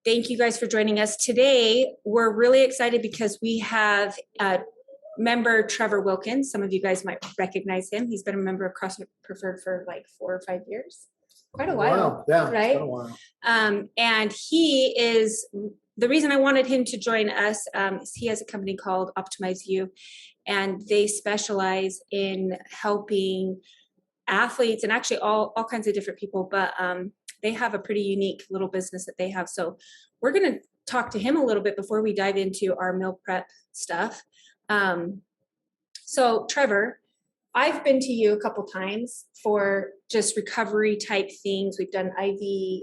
Thank you guys for joining us today. We're really excited because we have member Trevor Wilkins. Some of you guys might recognize him. He's been a member of CrossFit Preferred for like 4 or 5 years. Quite a while. Yeah, right? It's been a while. And he is the reason I wanted him to join us. Is he has a company called Optimize You, and they specialize in helping athletes and actually all kinds of different people, but they have a pretty unique little business that they have. So we're going to talk to him a little bit before we dive into our meal prep stuff. So Trevor, I've been to you a couple times for just recovery type things. We've done IV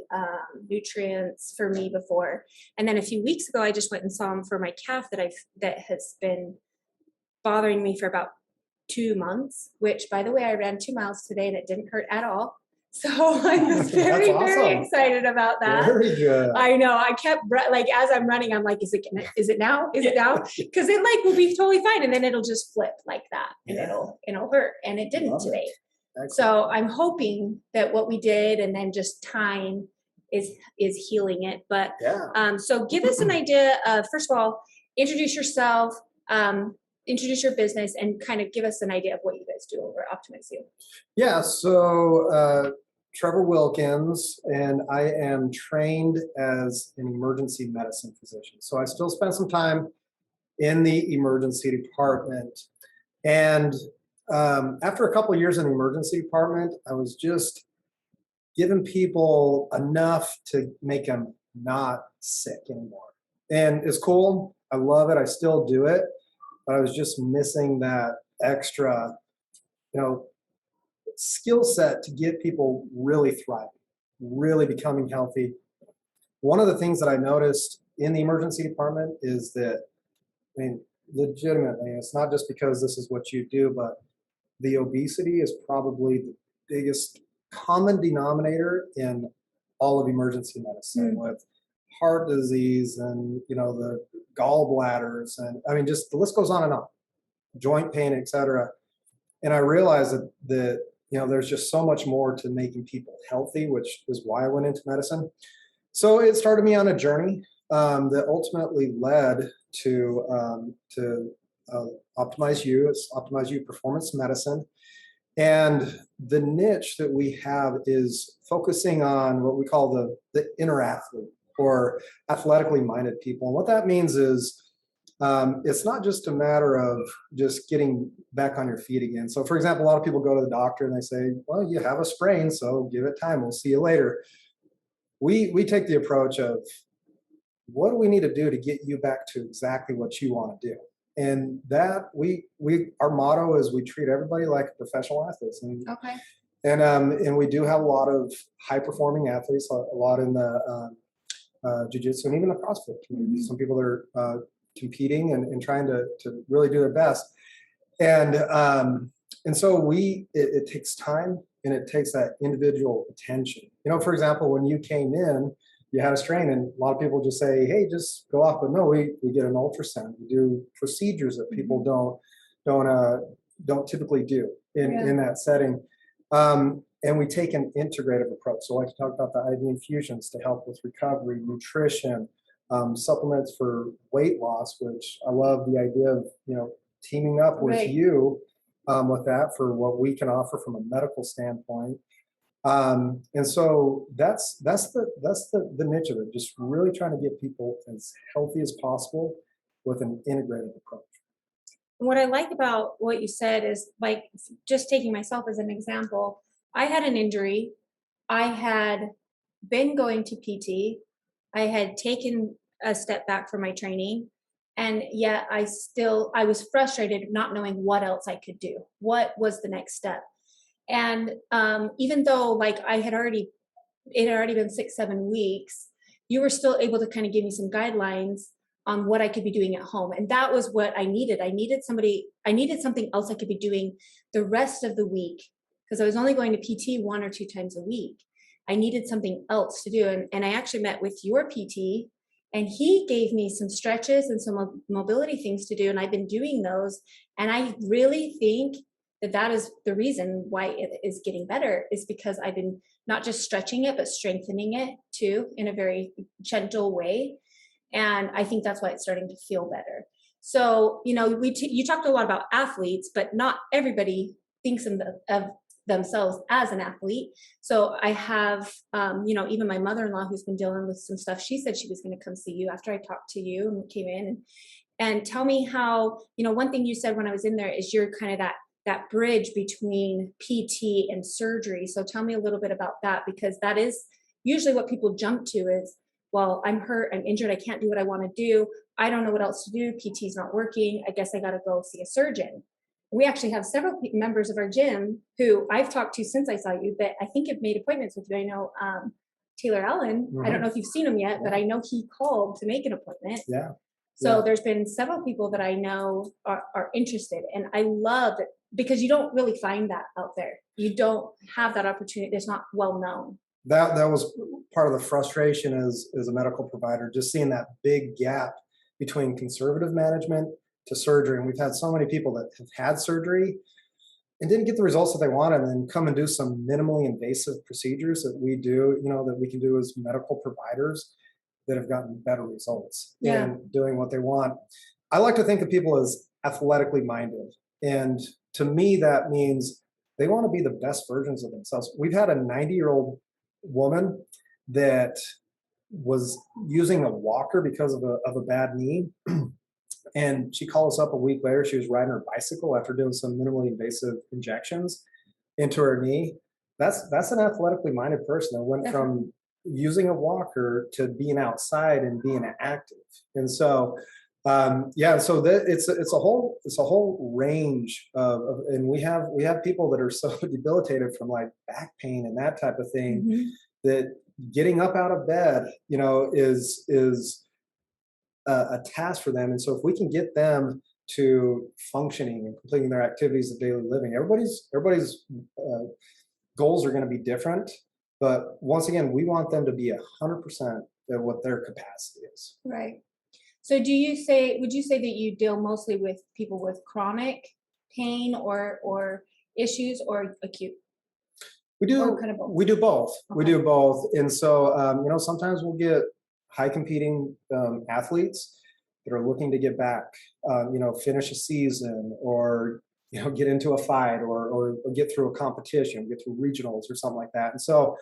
nutrients for me before. And then a few weeks ago, I just went and saw him for my calf that has been bothering me for about 2 months, which by the way, I ran 2 miles today and it didn't hurt at all. So I was very, awesome. very excited about that. Very good. I know. I kept like, as I'm running, I'm like, is it now? Is it now? Because it like will be totally fine. And then it'll just flip like that and it'll hurt. And it didn't today. Excellent. So I'm hoping that what we did and then just time is healing it. But so give us an idea of, first of all, introduce yourself, introduce your business, and kind of give us an idea of what you guys do over at Optimize You. Yeah, so Trevor Wilkins, and I am trained as an emergency medicine physician. So I still spend some time in the emergency department. And after a couple of years in the emergency department, I was just giving people enough to make them not sick anymore. And it's cool. I love it. I still do it. But I was just missing that extra, skill set to get people really thriving, really becoming healthy. One of the things that I noticed in the emergency department is that, legitimately, it's not just because this is what you do, but the obesity is probably the biggest common denominator in all of emergency medicine, with heart disease and, the gallbladders, and just the list goes on and on, joint pain, etc. And I realized that there's just so much more to making people healthy, which is why I went into medicine. So it started me on a journey that ultimately led to Optimize You. It's Optimize You Performance Medicine. And the niche that we have is focusing on what we call the inner athlete, or athletically minded people. And what that means is it's not just a matter of just getting back on your feet again. So for example, a lot of people go to the doctor and they say, well, you have a sprain, so give it time. We'll see you later. We take the approach of, what do we need to do to get you back to exactly what you want to do? And that our motto is we treat everybody like professional athletes. And we do have a lot of high performing athletes, a lot in the jiu-jitsu and even the CrossFit community. Some people that are competing and trying to really do their best. And so it takes time, and it takes that individual attention. For example, when you came in, you had a strain, and a lot of people just say, hey, just go off. But no, we get an ultrasound. We do procedures that people don't typically do in that setting. And we take an integrative approach. So I like to talk about the IV infusions to help with recovery, nutrition, supplements for weight loss, which I love the idea of, teaming up with you with that for what we can offer from a medical standpoint. And so that's the niche of it, just really trying to get people as healthy as possible with an integrated approach. What I like about what you said is, like, just taking myself as an example, I had an injury. I had been going to PT. I had taken a step back from my training, and yet I was frustrated not knowing what else I could do. What was the next step? And even though like it had already been 6-7 weeks, you were still able to kind of give me some guidelines on what I could be doing at home. And that was what I needed. I needed something else I could be doing the rest of the week, because I was only going to PT 1 or 2 times a week. I needed something else to do. And I actually met with your PT, and he gave me some stretches and some mobility things to do. And I've been doing those. And I really think that is the reason why it is getting better, is because I've been not just stretching it, but strengthening it too in a very gentle way. And I think that's why it's starting to feel better. So, you talked a lot about athletes, but not everybody thinks of themselves as an athlete. So I have, even my mother-in-law who's been dealing with some stuff, she said she was going to come see you after I talked to you and came in and tell me how, one thing you said when I was in there is you're kind of that bridge between PT and surgery. So tell me a little bit about that, because that is usually what people jump to is, well, I'm hurt, I'm injured, I can't do what I want to do. I don't know what else to do. PT's not working. I guess I got to go see a surgeon. We actually have several members of our gym who I've talked to since I saw you that I think have made appointments with you. I know Taylor Allen. I don't know if you've seen him yet, but I know he called to make an appointment. Yeah. So there's been several people that I know are interested. And I love it because you don't really find that out there. You don't have that opportunity. It's not well known. That was part of the frustration as a medical provider, just seeing that big gap between conservative management to surgery. And we've had so many people that have had surgery and didn't get the results that they wanted, and then come and do some minimally invasive procedures that we do, that we can do as medical providers, that have gotten better results in doing what they want. I like to think of people as athletically minded. And to me, that means they want to be the best versions of themselves. We've had a 90-year-old woman that was using a walker because of a bad knee. And she called us up a week later. She was riding her bicycle after doing some minimally invasive injections into her knee. That's an athletically minded person that went from using a walker to being outside and being active. And so, it's a whole range and we have people that are so debilitated from like back pain and that type of thing that getting up out of bed, is a task for them. And so if we can get them to functioning and completing their activities of daily living, everybody's goals are going to be different. But once again, we want them to be 100% at what their capacity is. Right. So would you say that you deal mostly with people with chronic pain or issues, or acute? We do both. We do both. Okay. We do both. And so, sometimes we'll get high competing athletes that are looking to get back, finish a season, or get into a fight, or get through a competition, get through regionals or something like that. And so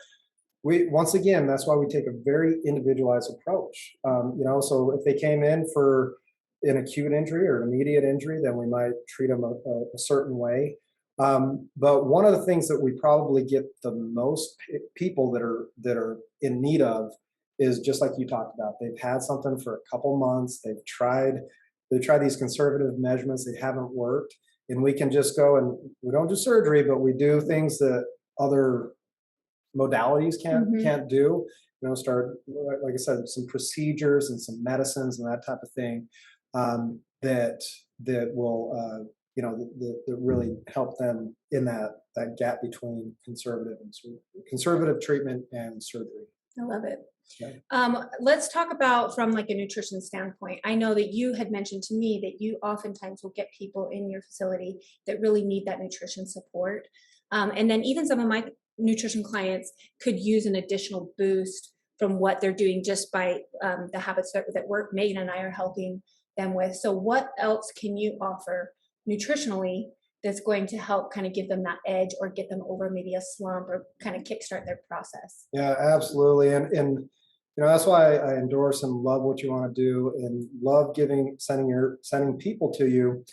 once again, that's why we take a very individualized approach. So if they came in for an acute injury or an immediate injury, then we might treat them a certain way. But one of the things that we probably get the most people that are in need of is just like you talked about. They've had something for a couple months. They've tried these conservative measurements. They haven't worked, and we can just go, and we don't do surgery, but we do things that other modalities can't do. Start, like I said, some procedures and some medicines and that type of thing that will that really help them in that gap between conservative treatment and surgery. I love it. Yeah. Let's talk about from like a nutrition standpoint. I know that you had mentioned to me that you oftentimes will get people in your facility that really need that nutrition support. And then even some of my nutrition clients could use an additional boost from what they're doing just by the habits that work. Megan and I are helping them with. So what else can you offer nutritionally that's going to help kind of give them that edge or get them over maybe a slump or kind of kickstart their process? Yeah, absolutely. And that's why I endorse and love what you want to do and love sending people to you,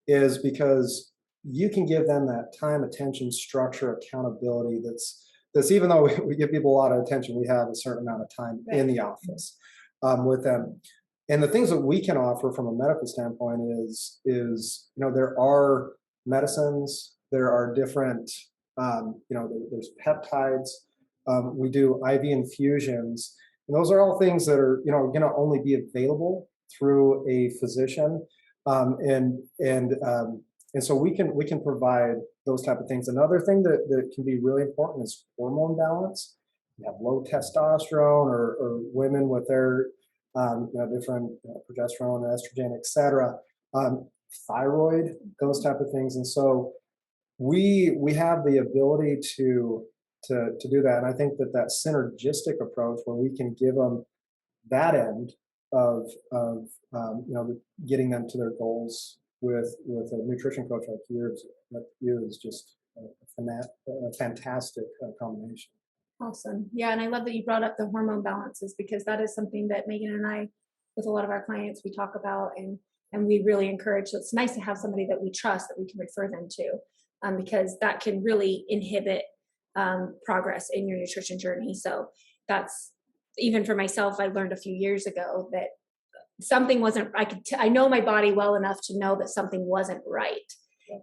is because you can give them that time, attention, structure, accountability. That's even though we give people a lot of attention, we have a certain amount of time in the office with them. And the things that we can offer from a medical standpoint is there are medicines, there are different, there's peptides. We do IV infusions. And those are all things that are, going to only be available through a physician. And so we can provide those type of things. Another thing that can be really important is hormone balance. You have low testosterone or women with their different progesterone, estrogen, etc. Thyroid, those type of things. And so we have the ability to do that, and I think that synergistic approach where we can give them that end of getting them to their goals with a nutrition coach like you is just a fantastic combination. Awesome. Yeah, and I love that you brought up the hormone balances because that is something that Megan and I, with a lot of our clients, we talk about and we really encourage. So it's nice to have somebody that we trust that we can refer them to, because that can really inhibit progress in your nutrition journey. So that's even for myself. I learned a few years ago that something wasn't. I know my body well enough to know that something wasn't right.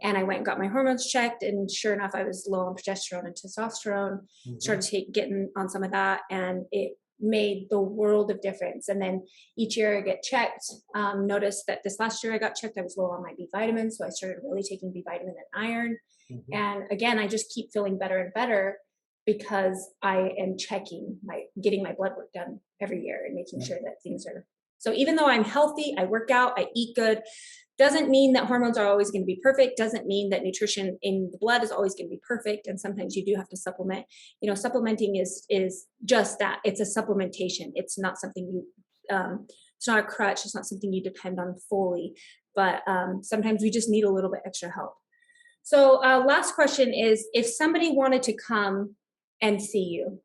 And I went and got my hormones checked, and sure enough, I was low on progesterone and testosterone. Started getting on some of that, and it made the world of difference. And then each year I get checked. Noticed that this last year I got checked, I was low on my B vitamins, so I started really taking B vitamin and iron. And again, I just keep feeling better and better because I am getting my blood work done every year and making sure that things are. So even though I'm healthy, I work out, I eat good, doesn't mean that hormones are always going to be perfect, doesn't mean that nutrition in the blood is always going to be perfect. And sometimes you do have to supplement. Supplementing is just that. It's a supplementation. It's not something it's not a crutch. It's not something you depend on fully, but sometimes we just need a little bit extra help. So last question is, if somebody wanted to come and see you,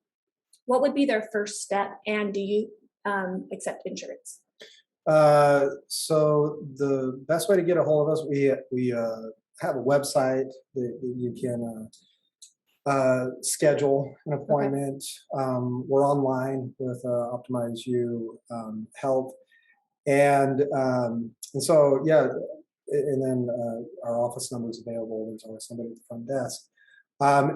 what would be their first step? And do you accept insurance? So the best way to get a hold of us, we have a website that you can schedule an appointment. We're online with Optimize You Health, and so yeah, and then our office number is available. There's always somebody at the front desk,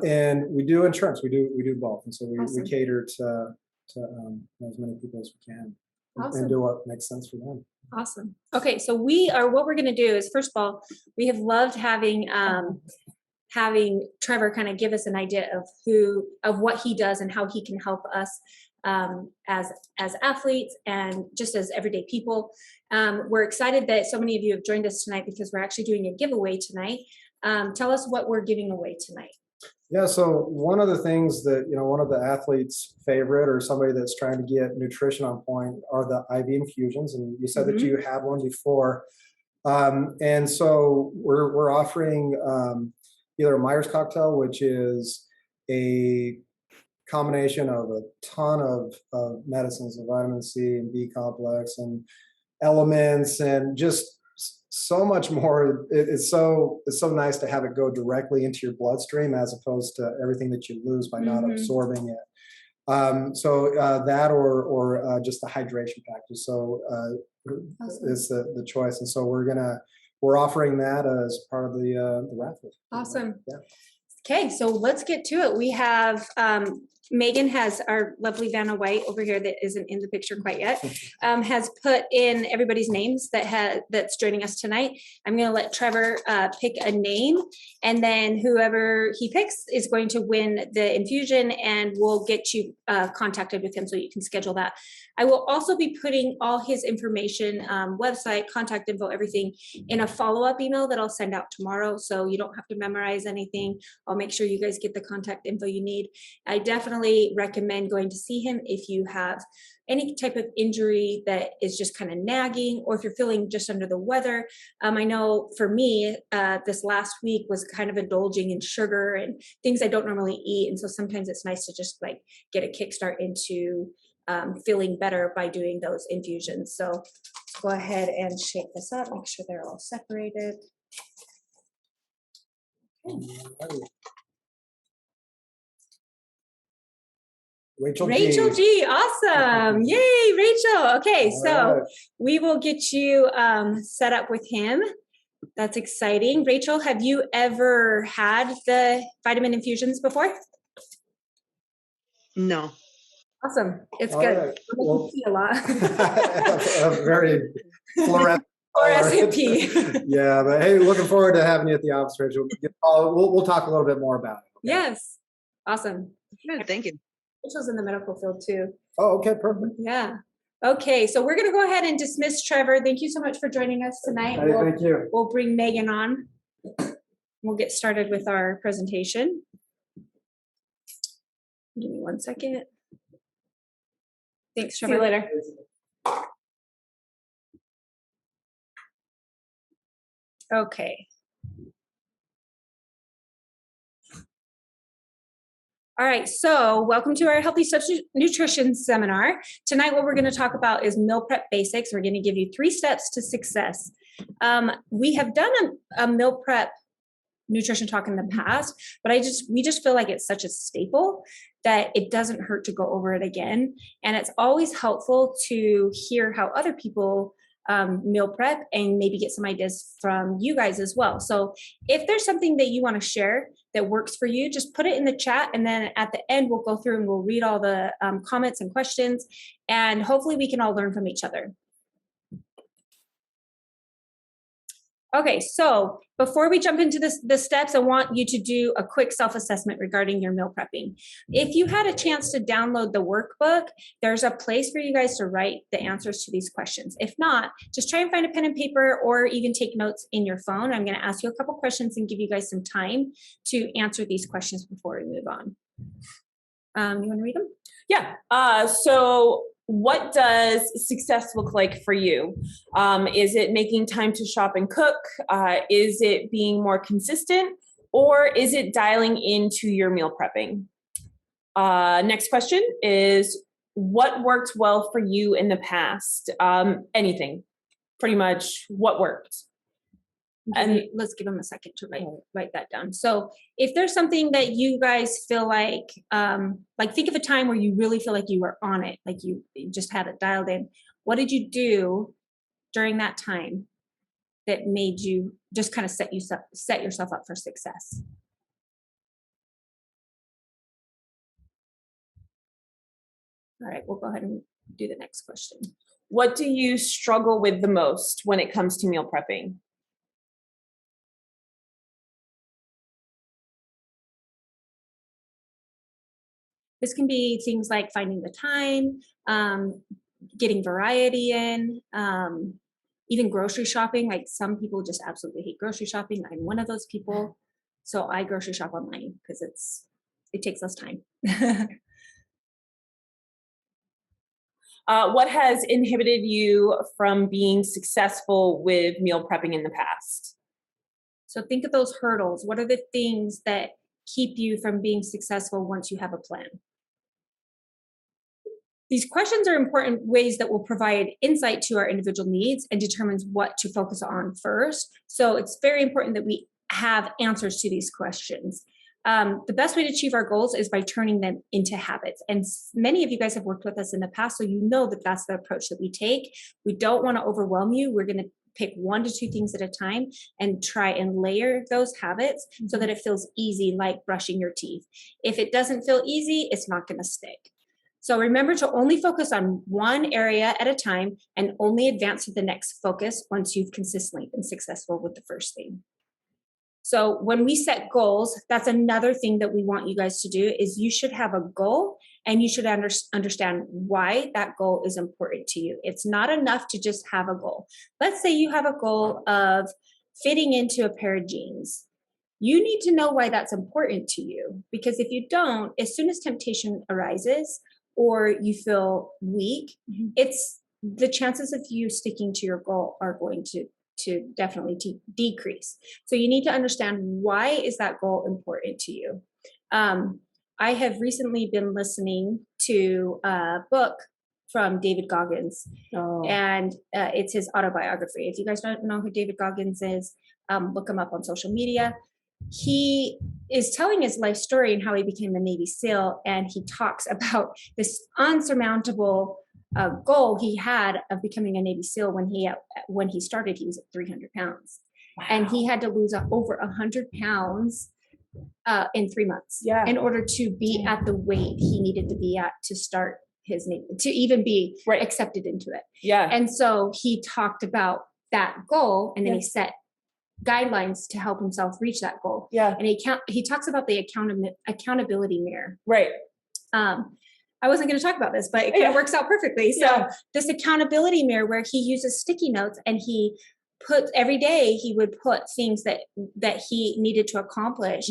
and we do insurance. We do both, and so we cater to as many people as we can. Awesome. And do what makes sense for them. Awesome. Okay, so what we're going to do is, first of all, we have loved having Trevor kind of give us an idea of what he does and how he can help us as athletes and just as everyday people. We're excited that so many of you have joined us tonight because we're actually doing a giveaway tonight. Tell us what we're giving away tonight. Yeah, so one of the things that, one of the athletes' favorite or somebody that's trying to get nutrition on point are the IV infusions. And you said that you had one before. And so we're offering either a Myers cocktail, which is a combination of a ton of medicines, of vitamin C and B complex and elements and just so much more. It's so nice to have it go directly into your bloodstream as opposed to everything that you lose by not absorbing it. So that or just the hydration package. So Awesome. is the choice. And so we're offering that as part of the raffle. Awesome. Yeah. Okay, so let's get to it. We have Megan has our lovely Vanna White over here that isn't in the picture quite yet, has put in everybody's names that's joining us tonight. I'm going to let Trevor pick a name, and then whoever he picks is going to win the infusion, and we'll get you contacted with him so you can schedule that. I will also be putting all his information, website, contact info, everything in a follow-up email that I'll send out tomorrow, so you don't have to memorize anything. I'll make sure you guys get the contact info you need. I definitely recommend going to see him if you have any type of injury that is just kind of nagging, or if you're feeling just under the weather. I know for me, this last week was kind of indulging in sugar and things I don't normally eat. And so sometimes it's nice to just like get a kickstart into feeling better by doing those infusions. So go ahead and shake this up, make sure they're all separated. Okay. Rachel G. Awesome. Yay, Rachel. Okay, so we will get you set up with him. That's exciting. Rachel, have you ever had the vitamin infusions before? No. Awesome. It's good. Right. Well, see a lot. a very fluorescent pee. Yeah, but hey, looking forward to having you at the office, Rachel. We'll talk a little bit more about it. Okay? Yes. Awesome. Good. Thank you. Rachel's in the medical field too. Oh, okay, perfect. Yeah. Okay, so we're going to go ahead and dismiss Trevor. Thank you so much for joining us tonight. Thank you. We'll bring Megan on. We'll get started with our presentation. Give me 1 second. Thanks, Trevor. See you later. Okay. All right, so welcome to our Healthy Substitute Nutrition Seminar. Tonight, what we're going to talk about is meal prep basics. We're going to give you 3 steps to success. We have done a meal prep nutrition talk in the past, but we just feel like it's such a staple that it doesn't hurt to go over it again. And it's always helpful to hear how other people meal prep and maybe get some ideas from you guys as well. So if there's something that you want to share that works for you, just put it in the chat. And then at the end, we'll go through and we'll read all the comments and questions, and hopefully we can all learn from each other. Okay, so before we jump into the steps, I want you to do a quick self-assessment regarding your meal prepping. If you had a chance to download the workbook, there's a place for you guys to write the answers to these questions. If not, just try and find a pen and paper or even take notes in your phone. I'm going to ask you a couple questions and give you guys some time to answer these questions before we move on. You want to read them? Yeah. So what does success look like for you? Is it making time to shop and cook? Is it being more consistent? Or is it dialing into your meal prepping? Next question is, what worked well for you in the past? Anything, pretty much what worked. And let's give them a second to write that down. So if there's something that you guys feel like think of a time where you really feel like you were on it, like you just had it dialed in. What did you do during that time that made you just kind of set yourself up for success? All right, we'll go ahead and do the next question. What do you struggle with the most when it comes to meal prepping? This can be things like finding the time, getting variety in, even grocery shopping. Like some people just absolutely hate grocery shopping. I'm one of those people. So I grocery shop online because it takes less time. What has inhibited you from being successful with meal prepping in the past? So think of those hurdles. What are the things that keep you from being successful once you have a plan? These questions are important ways that will provide insight to our individual needs and determines what to focus on first. So it's very important that we have answers to these questions. The best way to achieve our goals is by turning them into habits. And many of you guys have worked with us in the past, so you know that that's the approach that we take. We don't want to overwhelm you. We're going to pick 1 to 2 things at a time and try and layer those habits so that it feels easy, like brushing your teeth. If it doesn't feel easy, it's not going to stick. So remember to only focus on one area at a time and only advance to the next focus once you've consistently been successful with the first thing. So when we set goals, that's another thing that we want you guys to do is you should have a goal and you should understand why that goal is important to you. It's not enough to just have a goal. Let's say you have a goal of fitting into a pair of jeans. You need to know why that's important to you, because if you don't, as soon as temptation arises or you feel weak, it's the chances of you sticking to your goal are going to definitely decrease. So you need to understand, why is that goal important to you? I have recently been listening to a book from David Goggins, and it's his autobiography. If you guys don't know who David Goggins is, look him up on social media. He is telling his life story and how he became a Navy SEAL, and he talks about this unsurmountable goal he had of becoming a Navy SEAL. When he started, he was at 300 pounds. Wow. And he had to lose over 100 pounds in 3 months in order to be at the weight he needed to be at to start his Navy, to even be accepted into it. Yeah. And so he talked about that goal, and then he set guidelines to help himself reach that goal. Yeah. And he talks about the accountability mirror. Right. I wasn't going to talk about this, but it kind of works out perfectly. So this accountability mirror, where he uses sticky notes and he every day he would put things that he needed to accomplish.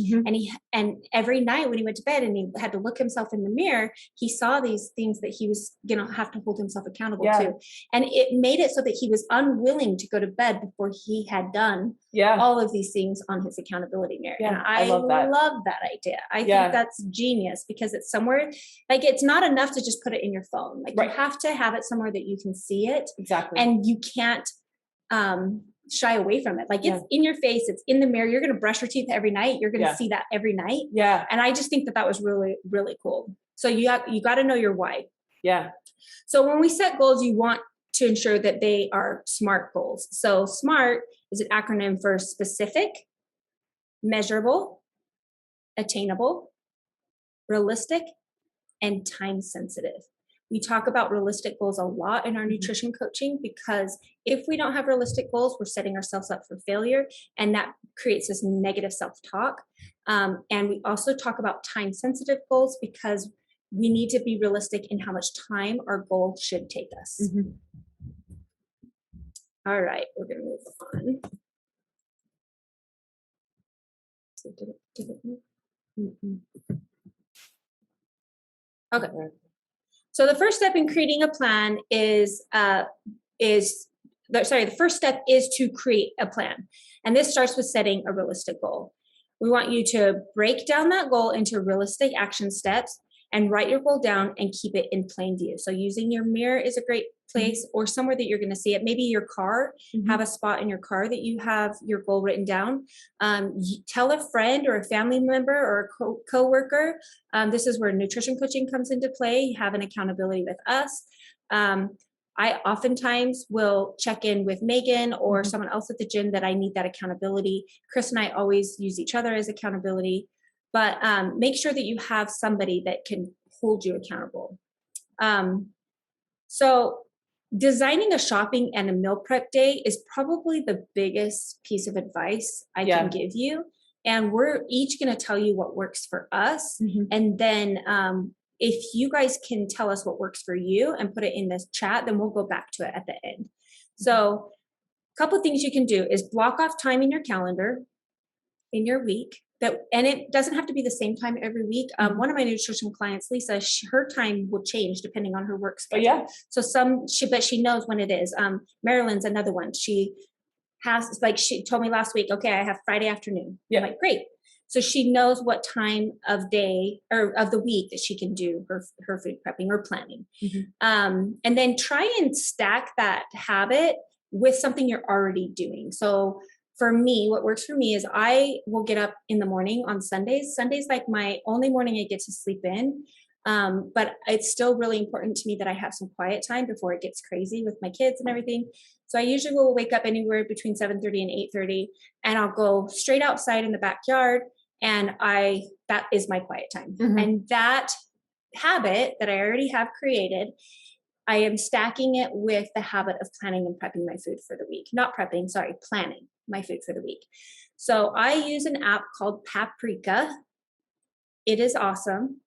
And every night when he went to bed and he had to look himself in the mirror, he saw these things that he was going to have to hold himself accountable to. And it made it so that he was unwilling to go to bed before he had done all of these things on his accountability mirror. And I love that idea. I think that's genius, because it's somewhere, like, it's not enough to just put it in your phone. Like, you have to have it somewhere that you can see it. Exactly. And you can't shy away from it. Like, it's in your face, it's in the mirror. You're going to brush your teeth every night. You're going to see that every night. Yeah. And I just think that was really, really cool. So you got to know your why. Yeah. So when we set goals, you want to ensure that they are SMART goals. So SMART is an acronym for specific, measurable, attainable, realistic, and time sensitive. We talk about realistic goals a lot in our nutrition coaching, because if we don't have realistic goals, we're setting ourselves up for failure, and that creates this negative self-talk. And we also talk about time sensitive goals, because we need to be realistic in how much time our goal should take us. All right, we're going to move on. So did it move? Okay. So the first step in creating a plan the first step is to create a plan. And this starts with setting a realistic goal. We want you to break down that goal into realistic action steps and write your goal down and keep it in plain view. So using your mirror is a great place, or somewhere that you're going to see it. Maybe your car, have a spot in your car that you have your goal written down. Tell a friend or a family member or a co-worker. This is where nutrition coaching comes into play. You have an accountability with us. I oftentimes will check in with Megan or someone else at the gym that I need that accountability. Chris and I always use each other as accountability, but make sure that you have somebody that can hold you accountable. So designing a shopping and a meal prep day is probably the biggest piece of advice I can give you. And we're each going to tell you what works for us. And then if you guys can tell us what works for you and put it in this chat, then we'll go back to it at the end. So a couple of things you can do is block off time in your calendar in your week. And it doesn't have to be the same time every week. One of my nutrition clients, Lisa, her time will change depending on her work schedule. So but she knows when it is. Marilyn's another one. She told me last week, okay, I have Friday afternoon. I'm like, great. So she knows what time of day or of the week that she can do her food prepping or planning. And then try and stack that habit with something you're already doing. So for me, what works for me is I will get up in the morning on Sundays. Sunday's like my only morning I get to sleep in. But it's still really important to me that I have some quiet time before it gets crazy with my kids and everything. So I usually will wake up anywhere between 7:30 and 8:30, and I'll go straight outside in the backyard, and that is my quiet time. And that habit that I already have created, I am stacking it with the habit of planning and prepping my food for the week. Planning my food for the week. So I use an app called Paprika. It is awesome.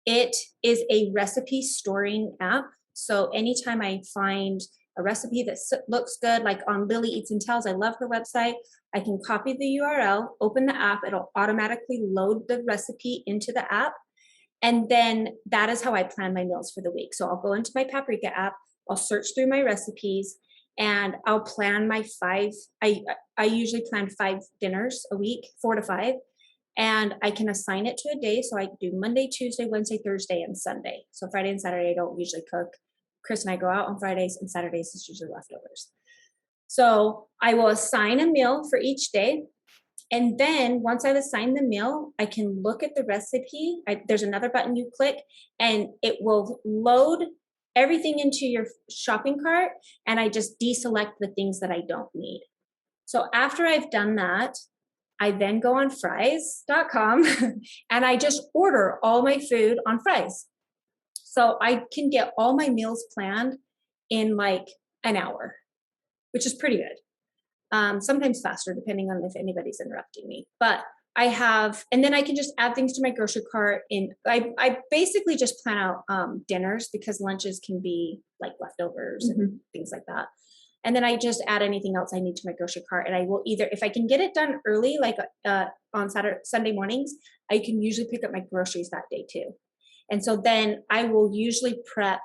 It is a recipe storing app. So anytime I find a recipe that looks good, like on Lily Eats and Tells, I love her website, I can copy the URL, open the app, it'll automatically load the recipe into the app. And then that is how I plan my meals for the week. So I'll go into my Paprika app, I'll search through my recipes, and I'll plan my I usually plan 5 dinners a week, 4 to 5. And I can assign it to a day. So I do Monday, Tuesday, Wednesday, Thursday, and Sunday. So Friday and Saturday, I don't usually cook. Chris and I go out on Fridays, and Saturdays is usually leftovers. So I will assign a meal for each day. And then once I've assigned the meal, I can look at the recipe. There's another button you click, and it will load everything into your shopping cart. And I just deselect the things that I don't need. So after I've done that, I then go on fries.com and I just order all my food on Fries. So I can get all my meals planned in like an hour, which is pretty good. Sometimes faster, depending on if anybody's interrupting me. But and then I can just add things to my grocery cart. I basically just plan out dinners, because lunches can be like leftovers and things like that. And then I just add anything else I need to my grocery cart. And I will either, if I can get it done early, like on Sunday mornings, I can usually pick up my groceries that day too. And so then I will usually prep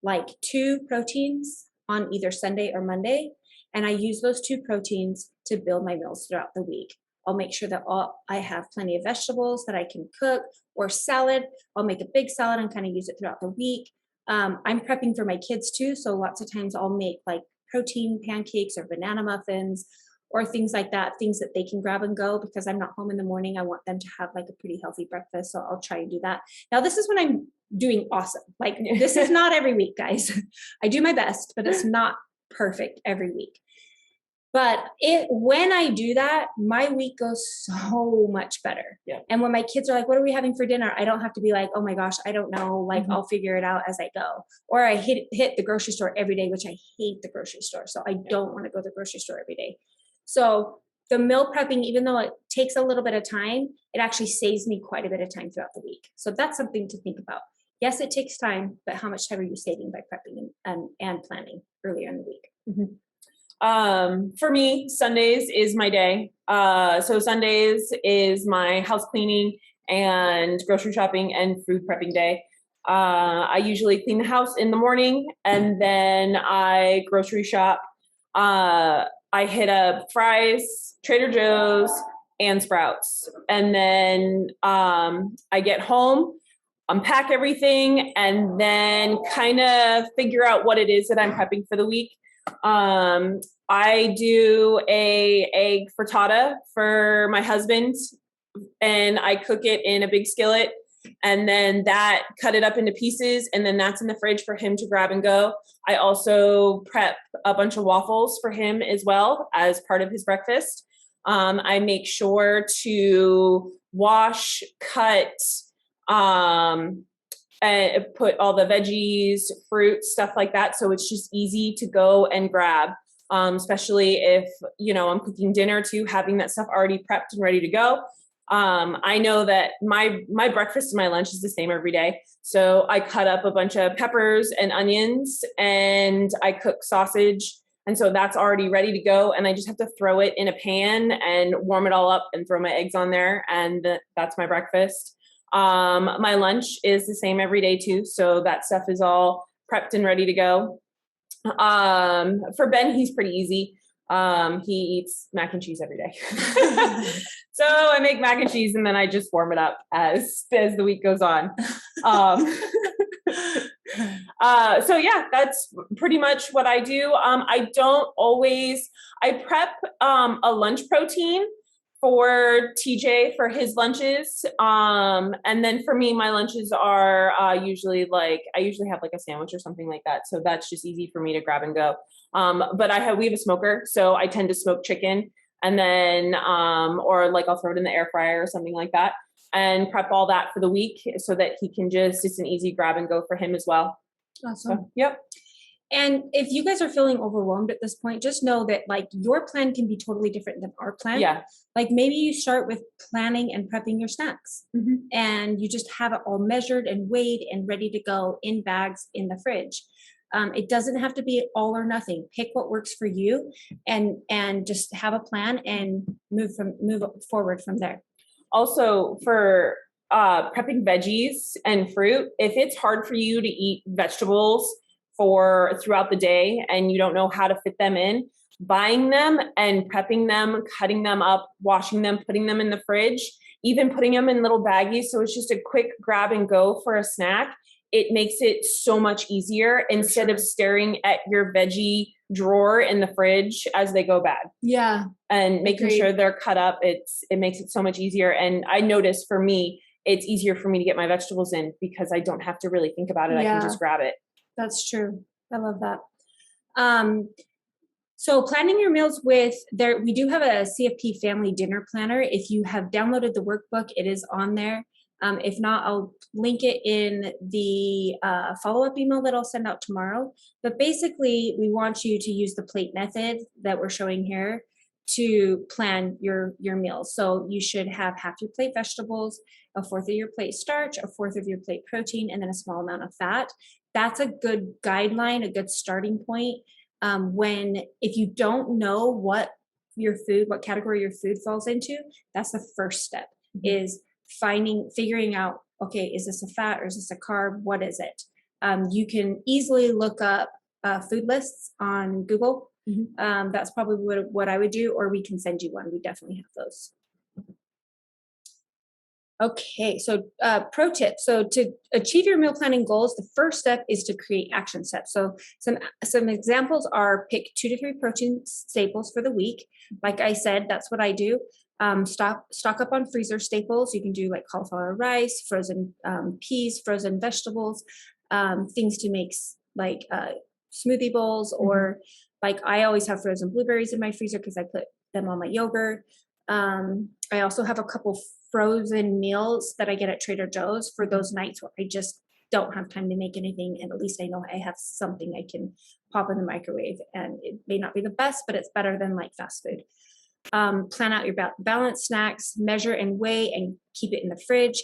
like 2 proteins on either Sunday or Monday. And I use those 2 proteins to build my meals throughout the week. I'll make sure that I have plenty of vegetables that I can cook, or salad. I'll make a big salad and kind of use it throughout the week. I'm prepping for my kids too. So lots of times I'll make like protein pancakes or banana muffins or things like that, things that they can grab and go, because I'm not home in the morning. I want them to have like a pretty healthy breakfast. So I'll try and do that. Now, this is when I'm doing awesome. Like, this is not every week, guys. I do my best, but it's not perfect every week. But when I do that, my week goes so much better. Yeah. And when my kids are like, what are we having for dinner? I don't have to be like, oh my gosh, I don't know. Like, I'll figure it out as I go. Or I hit the grocery store every day, which I hate the grocery store. So I don't want to go to the grocery store every day. So the meal prepping, even though it takes a little bit of time, it actually saves me quite a bit of time throughout the week. So that's something to think about. Yes, it takes time, but how much time are you saving by prepping and planning earlier in the week? For me, Sundays is my day. So Sundays is my house cleaning and grocery shopping and food prepping day. I usually clean the house in the morning, and then I grocery shop. I hit up Fry's, Trader Joe's, and Sprouts. And then I get home, unpack everything, and then kind of figure out what it is that I'm prepping for the week. I do a egg frittata for my husband, and I cook it in a big skillet, and then cut it up into pieces, and then that's in the fridge for him to grab and go. I also prep a bunch of waffles for him as well as part of his breakfast. I make sure to wash, cut, and put all the veggies, fruit, stuff like that. So it's just easy to go and grab, especially if, I'm cooking dinner too, having that stuff already prepped and ready to go. I know that my breakfast and my lunch is the same every day. So I cut up a bunch of peppers and onions, and I cook sausage. And so that's already ready to go. And I just have to throw it in a pan and warm it all up and throw my eggs on there. And that's my breakfast. My lunch is the same every day too. So that stuff is all prepped and ready to go. For Ben, he's pretty easy. He eats mac and cheese every day. So I make mac and cheese, and then I just warm it up as the week goes on. So yeah, that's pretty much what I do. I prep a lunch protein for TJ for his lunches. And then for me, my lunches are usually I usually have like a sandwich or something like that. So that's just easy for me to grab and go. But we have a smoker, so I tend to smoke chicken, and then or like I'll throw it in the air fryer or something like that, and prep all that for the week so that he can it's an easy grab and go for him as well. Awesome. So, yep. And if you guys are feeling overwhelmed at this point, just know that like your plan can be totally different than our plan. Yeah. Like maybe you start with planning and prepping your snacks, and you just have it all measured and weighed and ready to go in bags in the fridge. It doesn't have to be all or nothing. Pick what works for you, and just have a plan and move forward from there. Also, for prepping veggies and fruit, if it's hard for you to eat vegetables throughout the day and you don't know how to fit them in, buying them and prepping them, cutting them up, washing them, putting them in the fridge, even putting them in little baggies, so it's just a quick grab and go for a snack. It makes it so much easier instead of staring at your veggie drawer in the fridge as they go bad. Yeah. And making sure they're cut up, it makes it so much easier. And I notice for me, it's easier for me to get my vegetables in because I don't have to really think about it. Yeah. I can just grab it. That's true. I love that. So planning your meals we do have a CFP family dinner planner. If you have downloaded the workbook, it is on there. If not, I'll link it in the follow-up email that I'll send out tomorrow. But basically, we want you to use the plate method that we're showing here to plan your meals. So you should have half your plate vegetables, a fourth of your plate starch, a fourth of your plate protein, and then a small amount of fat. That's a good guideline, a good starting point. if you don't know what category your food falls into, that's the first step, is figuring out, okay, is this a fat or is this a carb? What is it? You can easily look up food lists on Google. That's probably what I would do, or we can send you one. We definitely have those. Okay, so pro tip. So to achieve your meal planning goals, the first step is to create action steps. So some examples are pick 2 to 3 protein staples for the week. Like I said, that's what I do. Stock up on freezer staples. You can do like cauliflower rice, frozen peas, frozen vegetables, things to make like smoothie bowls, or like I always have frozen blueberries in my freezer because I put them on my yogurt. I also have a couple frozen meals that I get at Trader Joe's for those nights where I just don't have time to make anything, and at least I know I have something I can pop in the microwave, and it may not be the best, but it's better than like fast food. Plan out your balanced snacks, measure and weigh and keep it in the fridge.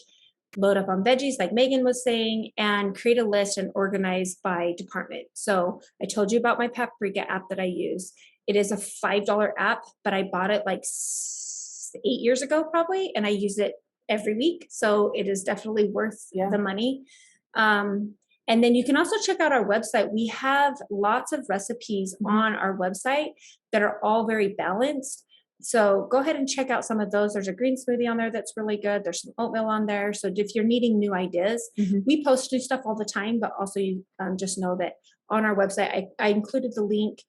Load up on veggies like Megan was saying, and create a list and organize by department. So I told you about my paprika app that I use. It is a $5 app, but I bought it like 8 years ago probably, and I use it every week. So it is definitely worth the money. And then you can also check out our website. We have lots of recipes on our website that are all very balanced. So go ahead and check out some of those. There's a green smoothie on there that's really good. There's some oatmeal on there. So if you're needing new ideas, we post new stuff all the time, but also you just know that on our website, I included the link.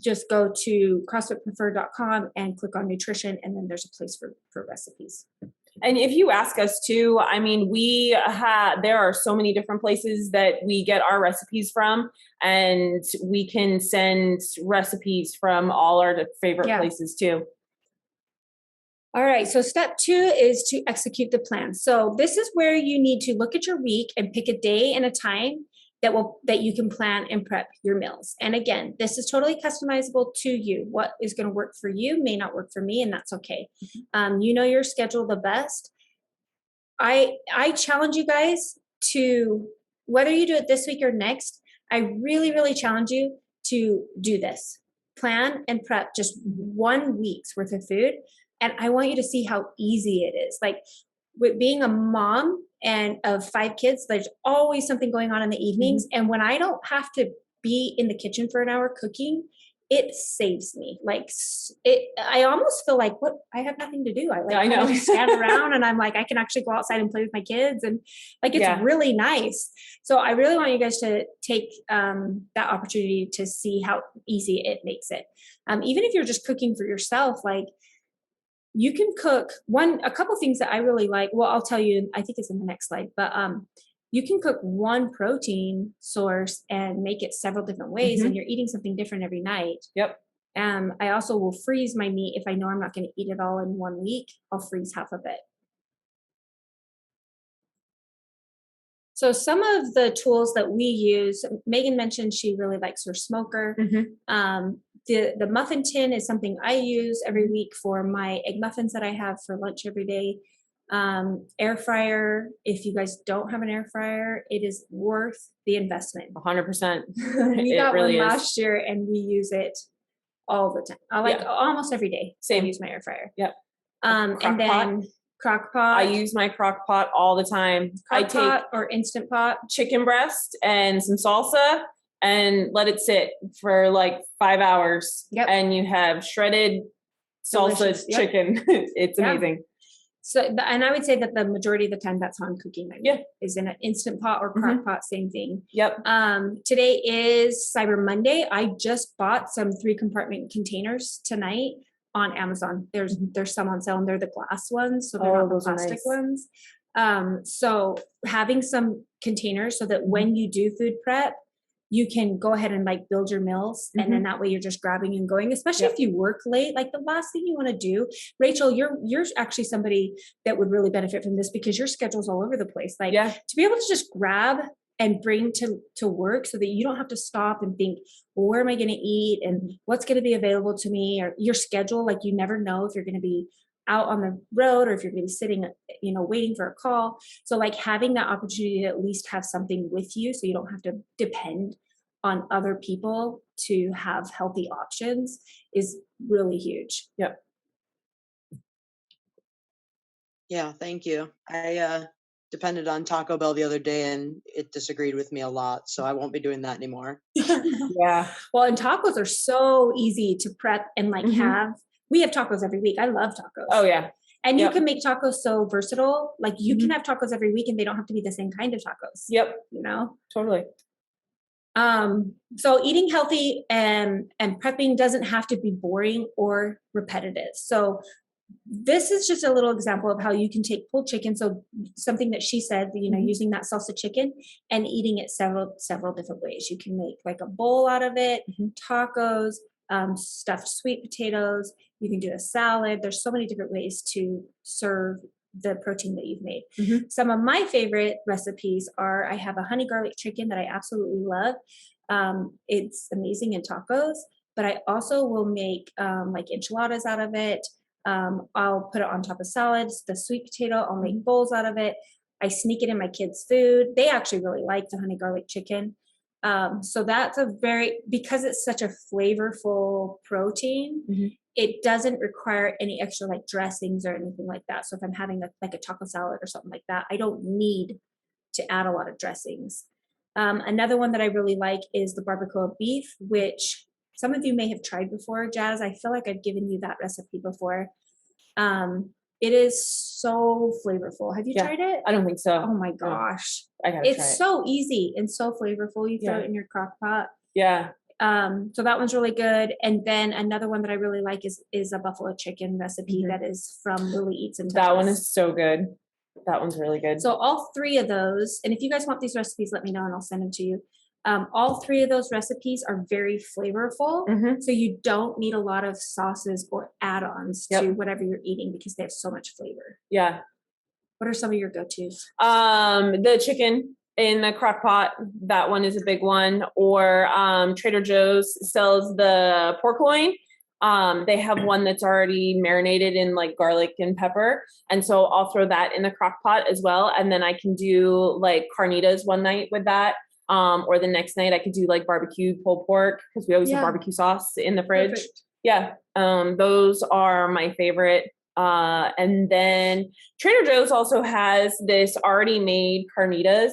Just go to CrossFitPreferred.com and click on nutrition, and then there's a place for recipes. And if you ask us to, I mean, there are so many different places that we get our recipes from, and we can send recipes from all our favorite places too. All right, so step 2 is to execute the plan. So this is where you need to look at your week and pick a day and a time that you can plan and prep your meals. And again, this is totally customizable to you. What is going to work for you may not work for me, and that's okay. You know your schedule the best. I challenge you guys to, whether you do it this week or next, I really, really challenge you to do this. Plan and prep just 1 week's worth of food. And I want you to see how easy it is. Like, with being a mom and of 5 kids, there's always something going on in the evenings. And when I don't have to be in the kitchen for an hour cooking, it saves me. Like, I almost feel like, what, I have nothing to do. I know. Just stand around, and I'm like, I can actually go outside and play with my kids, and like, it's really nice. So I really want you guys to take that opportunity to see how easy it makes it. Even if you're just cooking for yourself, like, you can cook a couple things that I really like. Well, I'll tell you, I think it's in the next slide, but you can cook one protein source and make it several different ways, and you're eating something different every night. Yep. I also will freeze my meat. If I know I'm not going to eat it all in 1 week, I'll freeze half of it. So some of the tools that we use, Megan mentioned she really likes her smoker. The muffin tin is something I use every week for my egg muffins that I have for lunch every day. Air fryer, if you guys don't have an air fryer, it is worth the investment. 100%. We got one last year, and we use it all the time. Almost every day. Same. I use my air fryer. Yep. And then crock pot. I use my crock pot all the time. I take or Instant Pot, chicken breast and some salsa and let it sit for like 5 hours. Yep. And you have shredded salsa chicken. It's amazing. So, and I would say that the majority of the time that's how I'm cooking my meal, is in an Instant Pot or crock pot, same thing. Yep. Today is Cyber Monday. I just bought some 3-compartment containers tonight on Amazon. There's some on sale, and they're the glass ones, so they're not the plastic ones. So having some containers so that when you do food prep, you can go ahead and like build your meals, and then that way you're just grabbing and going, especially if you work late. Like, the last thing you want to do, Rachel, you're actually somebody that would really benefit from this because your schedule's all over the place. Like, to be able to just grab and bring to work so that you don't have to stop and think, well, where am I going to eat and what's going to be available to me, or your schedule. Like, you never know if you're going to be out on the road or if you're going to be sitting, waiting for a call. So like, having that opportunity to at least have something with you so you don't have to depend on other people to have healthy options is really huge. Yep. Yeah, thank you. I depended on Taco Bell the other day and it disagreed with me a lot, so I won't be doing that anymore. Yeah. Well, and tacos are so easy to prep and like have. We have tacos every week. I love tacos. Oh yeah. And you Yep. can make tacos so versatile. Like you can have tacos every week and they don't have to be the same kind of tacos. Yep. You know? Totally. So eating healthy and prepping doesn't have to be boring or repetitive. So this is just a little example of how you can take pulled chicken. So something that she said, you know, using that salsa chicken and eating it several different ways. You can make like a bowl out of it, tacos, stuffed sweet potatoes. You can do a salad. There's so many different ways to serve the protein that you've made. Some of my favorite recipes are, I have a honey garlic chicken that I absolutely love. It's amazing in tacos, but I also will make like enchiladas out of it. I'll put it on top of salads, the sweet potato, I'll make bowls out of it. I sneak it in my kids' food. They actually really like the honey garlic chicken. So that's because it's such a flavorful protein, it doesn't require any extra like dressings or anything like that. So if I'm having like a taco salad or something like that, I don't need to add a lot of dressings. Another one that I really like is the barbacoa beef, which some of you may have tried before, Jazz. I feel like I've given you that recipe before. It is so flavorful. Have you tried it? I don't think so. Oh my gosh. I gotta try it. It's so easy and so flavorful. You throw it in your crock pot. Yeah. So that one's really good. And then another one that I really like is a buffalo chicken recipe that is from Lily Eats and Touches. That one is so good. That one's really good. So all three of those, and if you guys want these recipes, let me know and I'll send them to you. All three of those recipes are very flavorful. So you don't need a lot of sauces or add-ons to whatever you're eating because they have so much flavor. Yeah. What are some of your go-tos? The chicken in the crock pot, that one is a big one. Or Trader Joe's sells the pork loin. They have one that's already marinated in like garlic and pepper. And so I'll throw that in the crock pot as well. And then I can do like carnitas one night with that. Or the next night I could do like barbecue pulled pork because we always have barbecue sauce in the fridge. Perfect. Yeah. Those are my favorite. And then Trader Joe's also has this already made carnitas.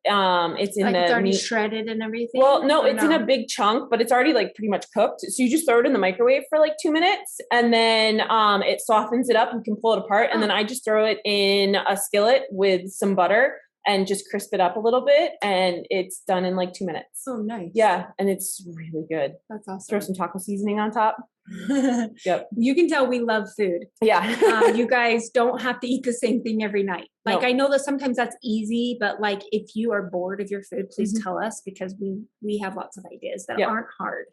It's in like the it's already meat. shredded and everything. Well, no, it's in a big chunk, but it's already like pretty much cooked. So you just throw it in the microwave for like 2 minutes and then it softens it up. You can pull it apart. And then I just throw it in a skillet with some butter and just crisp it up a little bit. And it's done in like 2 minutes. Oh, nice. Yeah. And it's really good. That's awesome. Throw some taco seasoning on top. Yep. You can tell we love food. Yeah. You guys don't have to eat the same thing every night. Like, I know that sometimes that's easy, but like if you are bored of your food, please tell us because we have lots of ideas that aren't hard.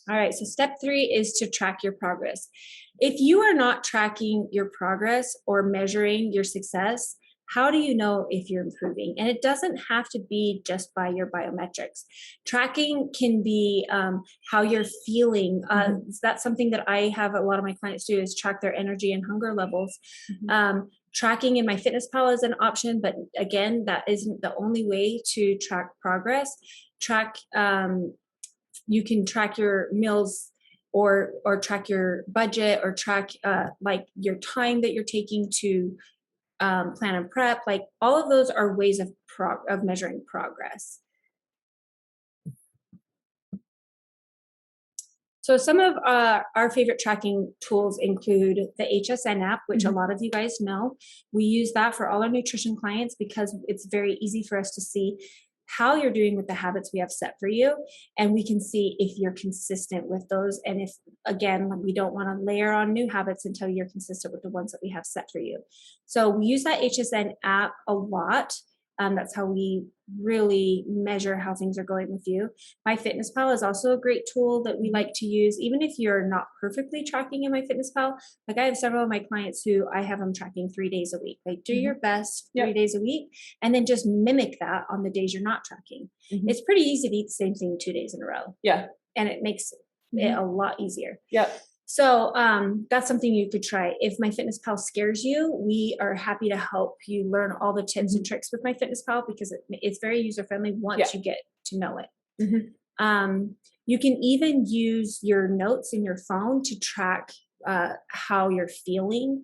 All right. So step 3 is to track your progress. If you are not tracking your progress or measuring your success, how do you know if you're improving? And it doesn't have to be just by your biometrics. Tracking can be how you're feeling. That's something that I have a lot of my clients do is track their energy and hunger levels. Tracking in MyFitnessPal is an option, but again, that isn't the only way to track progress. You can track your meals or track your budget or track like your time that you're taking to plan and prep. Like all of those are ways of measuring progress. So some of our favorite tracking tools include the HSN app, which a lot of you guys know. We use that for all our nutrition clients because it's very easy for us to see how you're doing with the habits we have set for you. And we can see if you're consistent with those. And if, again, we don't want to layer on new habits until you're consistent with the ones that we have set for you. So we use that HSN app a lot. That's how we really measure how things are going with you. MyFitnessPal is also a great tool that we like to use, even if you're not perfectly tracking in MyFitnessPal. Like I have several of my clients who I have them tracking 3 days a week. Like do your best 3 days a week, and then just mimic that on the days you're not tracking. It's pretty easy to eat the same thing 2 days in a row. Yeah. And it makes it a lot easier. Yep. So that's something you could try. If MyFitnessPal scares you, we are happy to help you learn all the tips and tricks with MyFitnessPal because it's very user friendly once you get to know it. You can even use your notes in your phone to track how you're feeling.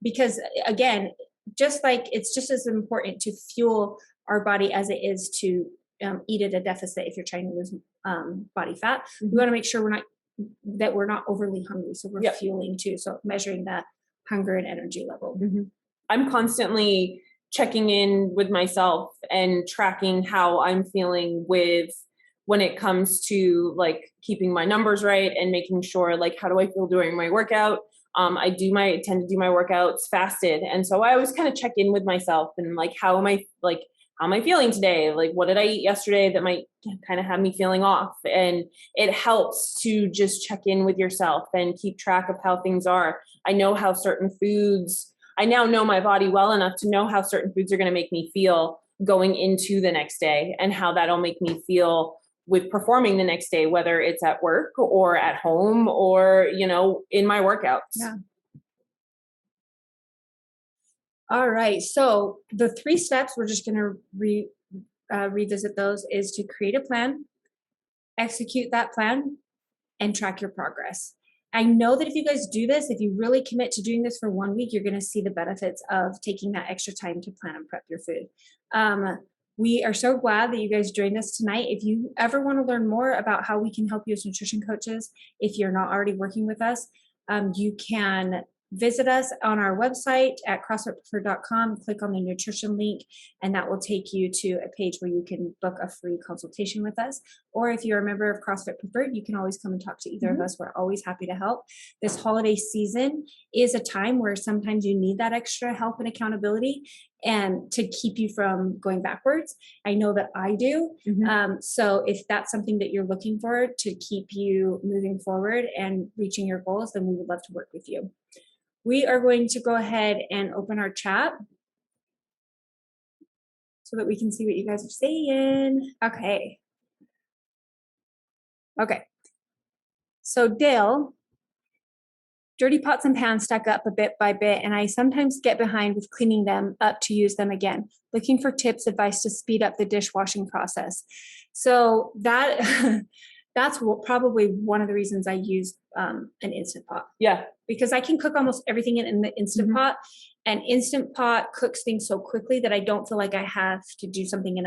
Because again, just like it's just as important to fuel our body as it is to eat at a deficit if you're trying to lose body fat. We want to make sure we're not overly hungry, so we're fueling too. So measuring that hunger and energy level. I'm constantly checking in with myself and tracking how I'm feeling when it comes to like keeping my numbers right and making sure like how do I feel during my workout. I tend to do my workouts fasted, and so I always kind of check in with myself and like how am I feeling today? Like, what did I eat yesterday that might kind of have me feeling off? And it helps to just check in with yourself and keep track of how things are. I know how I now know my body well enough to know how certain foods are going to make me feel going into the next day and how that'll make me feel with performing the next day, whether it's at work or at home or, in my workouts. Yeah. All right. So the 3 steps, we're just going to revisit those, is to create a plan, execute that plan, and track your progress. I know that if you guys do this, if you really commit to doing this for 1 week, you're going to see the benefits of taking that extra time to plan and prep your food. We are so glad that you guys joined us tonight. If you ever want to learn more about how we can help you as nutrition coaches, if you're not already working with us, you can visit us on our website at crossfitpreferred.com, click on the nutrition link, and that will take you to a page where you can book a free consultation with us. Or if you're a member of CrossFit Preferred, you can always come and talk to either of us. We're always happy to help. This holiday season is a time where sometimes you need that extra help and accountability and to keep you from going backwards. I know that I do. So if that's something that you're looking for to keep you moving forward and reaching your goals, then we would love to work with you. We are going to go ahead and open our chat so that we can see what you guys are saying. Okay. So Dale, dirty pots and pans stack up a bit by bit, and I sometimes get behind with cleaning them up to use them again. Looking for tips, advice to speed up the dishwashing process. So that's probably one of the reasons I use an Instant Pot. Yeah. Because I can cook almost everything in the Instant Pot, and Instant Pot cooks things so quickly that I don't feel like I have to do something in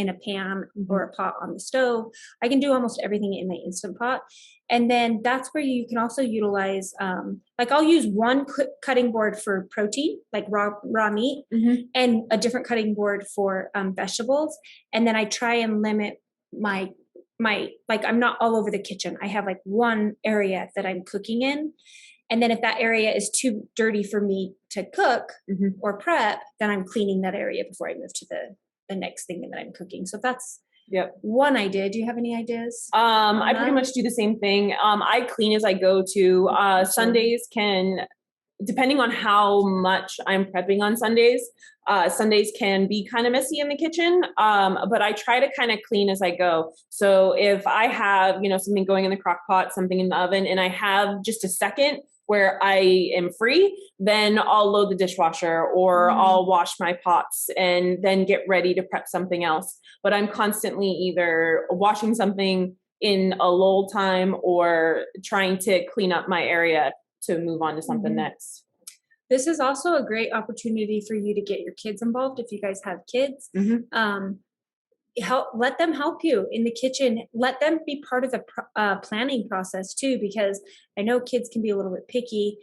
a pan or a pot on the stove. I can do almost everything in my Instant Pot. And then that's where you can also utilize, like I'll use one cutting board for protein, like raw meat, and a different cutting board for vegetables. And then I try and limit my like I'm not all over the kitchen. I have like one area that I'm cooking in. And then if that area is too dirty for me to cook or prep, then I'm cleaning that area before I move to the next thing that I'm cooking. So that's one idea. Do you have any ideas? I pretty much do the same thing. I clean as I go to. Sundays depending on how much I'm prepping on Sundays, Sundays can be kind of messy in the kitchen, but I try to kind of clean as I go. So if I have, something going in the crock pot, something in the oven, and I have just a second where I am free, then I'll load the dishwasher or I'll wash my pots and then get ready to prep something else. But I'm constantly either washing something in a lull time or trying to clean up my area to move on to something next. This is also a great opportunity for you to get your kids involved if you guys have kids. Let them help you in the kitchen. Let them be part of the planning process too, because I know kids can be a little bit picky.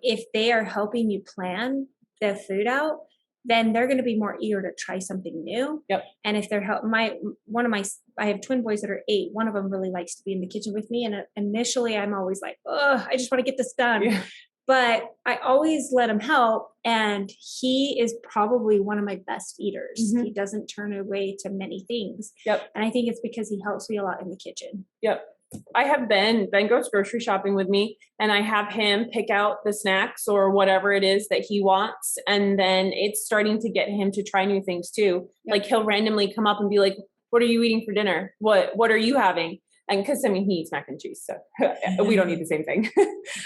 If they are helping you plan the food out, then they're going to be more eager to try something new. And if they're I have twin boys that are 8. One of them really likes to be in the kitchen with me. And initially I'm always like, oh, I just want to get this done. But I always let him help. And he is probably one of my best eaters. He doesn't turn away to many things. And I think it's because he helps me a lot in the kitchen. I have Ben goes grocery shopping with me, and I have him pick out the snacks or whatever it is that he wants. And then it's starting to get him to try new things too. Like he'll randomly come up and be like, what are you eating for dinner? What are you having? And because I mean, he eats mac and cheese, so we don't eat the same thing.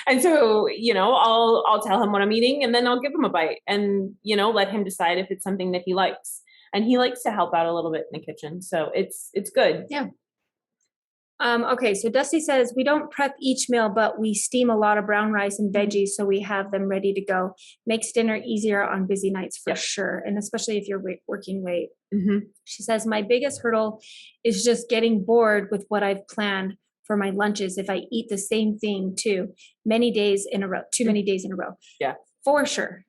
And so, you know, I'll tell him what I'm eating, and then I'll give him a bite, and you know, let him decide if it's something that he likes. And he likes to help out a little bit in the kitchen, so it's good. Yeah. Okay, so Dusty says, we don't prep each meal, but we steam a lot of brown rice and veggies so we have them ready to go. Makes dinner easier on busy nights for sure, and especially if you're working late. She says, my biggest hurdle is just getting bored with what I've planned for my lunches if I eat the same thing too many days in a row. Yeah. For sure.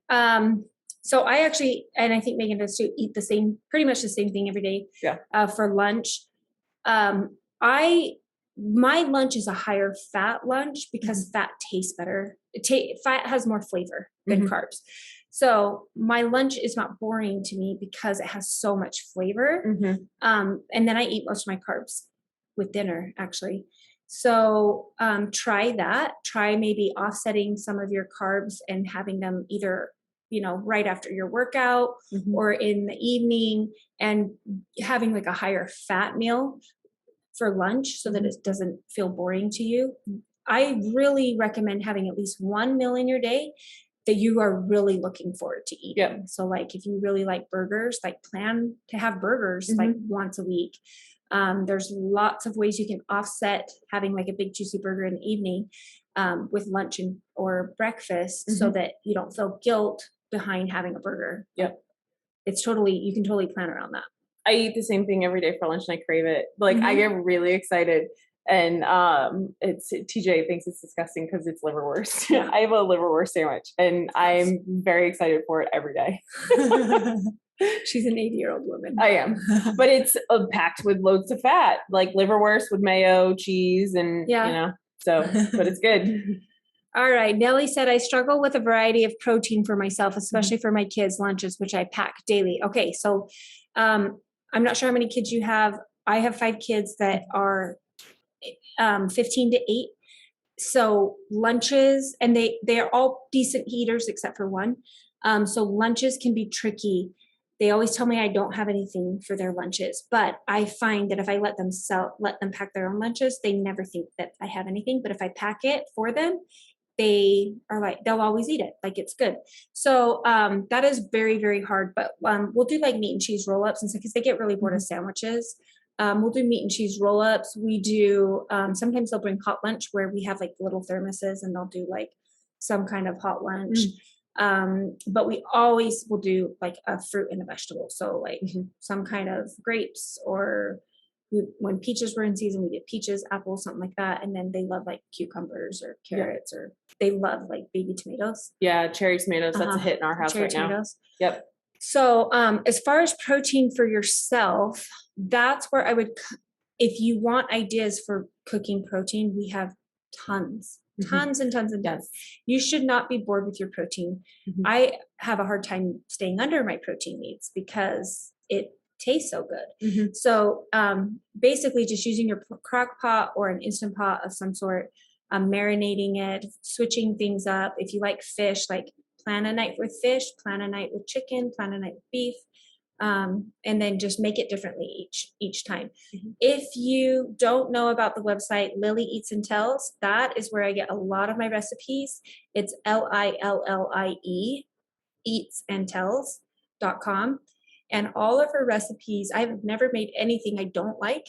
So I actually, and I think Megan does too, eat pretty much the same thing every day. Yeah. For lunch. My lunch is a higher fat lunch because fat tastes better. Fat has more flavor than carbs. So my lunch is not boring to me because it has so much flavor. And then I eat most of my carbs with dinner, actually. So try that. Try maybe offsetting some of your carbs and having them either, you know, right after your workout or in the evening, and having like a higher fat meal for lunch so that it doesn't feel boring to you. I really recommend having at least one meal in your day that you are really looking forward to eating. Yeah. So like if you really like burgers, like plan to have burgers like once a week. There's lots of ways you can offset having like a big juicy burger in the evening with lunch or breakfast so that you don't feel guilt behind having a burger. Yep. You can totally plan around that. I eat the same thing every day for lunch and I crave it. Like I get really excited, and it's TJ thinks it's disgusting because it's liverwurst. I have a liverwurst sandwich and I'm very excited for it every day. She's an 80-year-old woman. I am, but it's packed with loads of fat, like liverwurst with mayo, cheese, and you know, so, but it's good. All right. Nellie said, I struggle with a variety of protein for myself, especially for my kids' lunches, which I pack daily. Okay. So I'm not sure how many kids you have. I have 5 kids that are 15 to 8. So lunches, and they're all decent eaters except for one. So lunches can be tricky. They always tell me I don't have anything for their lunches, but I find that if I let them pack their own lunches, they never think that I have anything. But if I pack it for them, they are like, they'll always eat it. Like it's good. So that is very, very hard, but we'll do like meat and cheese roll-ups and stuff because they get really bored of sandwiches. We'll do meat and cheese roll-ups. We do, sometimes they'll bring hot lunch where we have like little thermoses and they'll do like some kind of hot lunch. But we always will do like a fruit and a vegetable. So like some kind of grapes, or when peaches were in season, we did peaches, apples, something like that. And then they love like cucumbers or carrots, or they love like baby tomatoes. Yeah, cherry tomatoes. That's a hit in our house Cherry right tomatoes. now. Yep. So as far as protein for yourself, that's where I would, if you want ideas for cooking protein, we have tons and tons. You should not be bored with your protein. I have a hard time staying under my protein needs because it tastes so good. So basically just using your crock pot or an Instant Pot of some sort, marinating it, switching things up. If you like fish, like plan a night with fish, plan a night with chicken, plan a night with beef, and then just make it differently each time. If you don't know about the website Lily Eats and Tells, that is where I get a lot of my recipes. It's LILLIE eatsandtells.com. And all of her recipes, I've never made anything I don't like.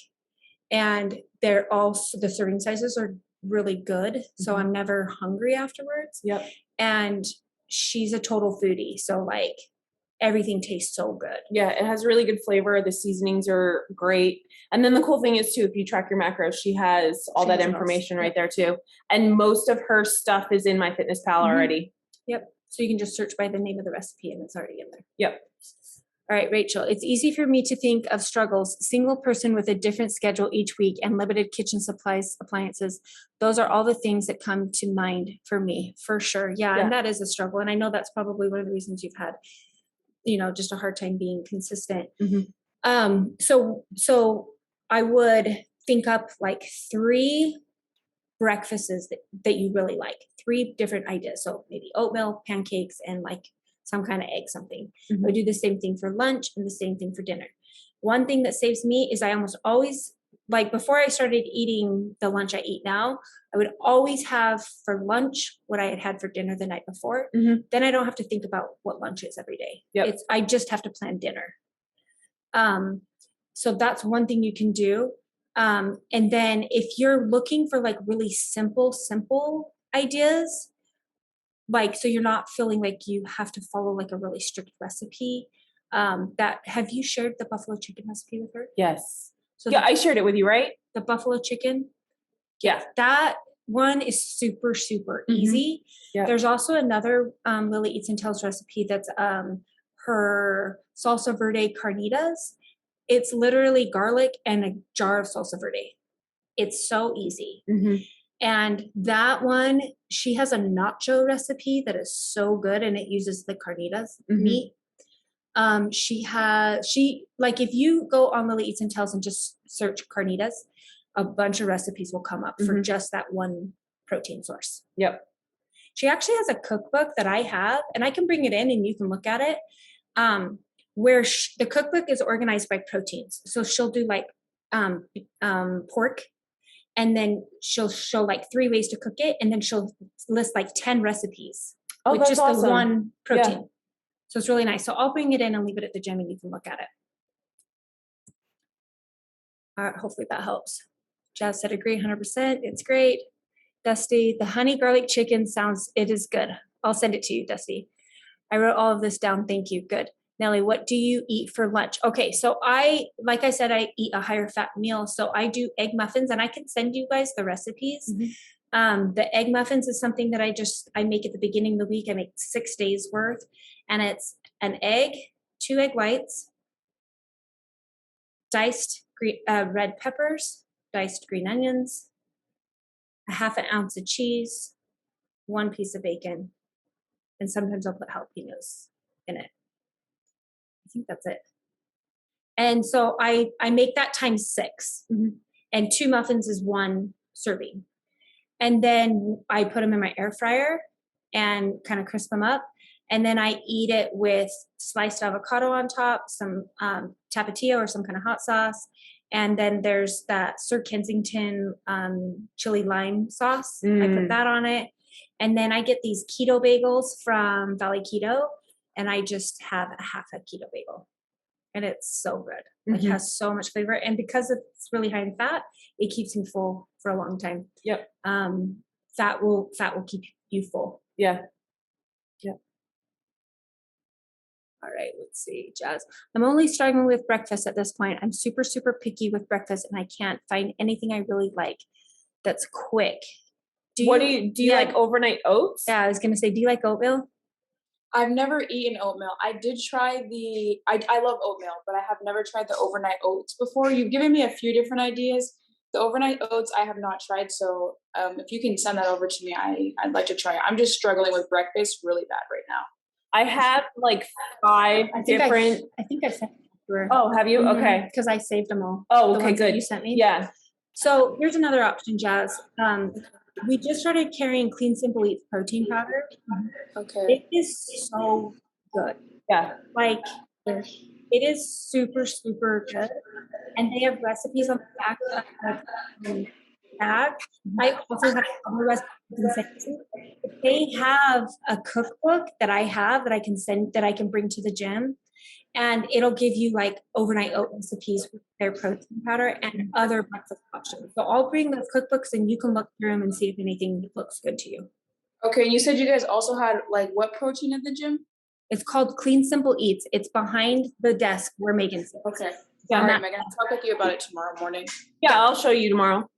And they're all, the serving sizes are really good. So I'm never hungry afterwards. Yep. And she's a total foodie. So like everything tastes so good. Yeah, it has really good flavor. The seasonings are great. And then the cool thing is too, if you track your macros, she has all that information right there too. And most of her stuff is in MyFitnessPal already. Yep. So you can just search by the name of the recipe and it's already in there. Yep. All right, Rachel, it's easy for me to think of struggles, single person with a different schedule each week and limited kitchen supplies, appliances. Those are all the things that come to mind for me, for sure. Yeah, and that is a struggle. And I know that's probably one of the reasons you've had, you know, just a hard time being consistent. So I would think up like 3 breakfasts that you really like, 3 different ideas. So maybe oatmeal, pancakes, and like some kind of egg something. I would do the same thing for lunch and the same thing for dinner. One thing that saves me is I almost always like before I started eating the lunch I eat now, I would always have for lunch what I had had for dinner the night before. Mhm. Then I don't have to think about what lunch is every day. Yep. I just have to plan dinner. So that's one thing you can do. And then if you're looking for like really simple ideas, like, so you're not feeling like you have to follow like a really strict recipe, have you shared the buffalo chicken recipe with her? Yes. So Yeah, I shared it with you, right? the buffalo chicken, Yeah. that one is super easy. Yeah. There's also another Lily Eats and Tells recipe that's her salsa verde carnitas. It's literally garlic and a jar of salsa verde. It's so easy. And that one, she has a nacho recipe that is so good, and it uses the carnitas meat. Like if you go on Lily Eats and Tells and just search carnitas, a bunch of recipes will come up for just that one protein source. Yep. She actually has a cookbook that I have, and I can bring it in and you can look at it. Where the cookbook is organized by proteins. So she'll do like pork, and then she'll show like 3 ways to cook it, and then she'll list like 10 recipes with that's just awesome. the one protein. Yeah. So it's really nice. So I'll bring it in and leave it at the gym and you can look at it. All right, hopefully that helps. Jazz said agree 100%. It's great. Dusty, the honey garlic chicken it is good. I'll send it to you, Dusty. I wrote all of this down. Thank you. Good. Nellie, what do you eat for lunch? Okay, so like I said, I eat a higher fat meal. So I do egg muffins, and I can send you guys the recipes. The egg muffins is something that I make at the beginning of the week. I make 6 days worth, and it's an egg, 2 egg whites, diced red peppers, diced green onions, a ½ ounce of cheese, 1 piece of bacon, and sometimes I'll put jalapenos in it. I think that's it. And so I make that times 6, and 2 muffins is 1 serving. And then I put them in my air fryer and kind of crisp them up. And then I eat it with sliced avocado on top, some tapatio or some kind of hot sauce. And then there's that Sir Kensington chili lime sauce. I put that on it. And then I get these keto bagels from Valley Keto, and I just have a half a keto bagel. And it's so good. Like, it has so much flavor. And because it's really high in fat, it keeps me full for a long time. Yep. Fat will keep you full. Yeah. All right, let's see, Jazz. I'm only struggling with breakfast at this point. I'm super picky with breakfast, and I can't find anything I really like that's quick. Do you like overnight oats? Yeah, I was gonna say, do you like oatmeal? I've never eaten oatmeal. I did try I love oatmeal, but I have never tried the overnight oats before. You've given me a few different ideas. The overnight oats I have not tried, so if you can send that over to me, I'd like to try it. I'm just struggling with breakfast really bad right now. I have like 5 different. I think I sent them to her. Oh, have you? Okay. Because I saved them all. Oh, The okay, ones that good. you sent me. Yeah. So here's another option, Jazz. We just started carrying Clean Simple Eats protein powder. Okay. It is so good. Yeah. Like, it is super good. And they have recipes on the back of the bag. I also have other recipes. They have a cookbook that I have that I can bring to the gym. And it'll give you like overnight oat recipes with their protein powder and other breakfast options. So I'll bring those cookbooks and you can look through them and see if anything looks good to you. Okay, and you said you guys also had like what protein at the gym? It's called Clean Simple Eats. It's behind the desk where Megan sits. Okay. Yeah, All right, Megan, I'll talk with you about it tomorrow morning. Yeah, I'll show you tomorrow.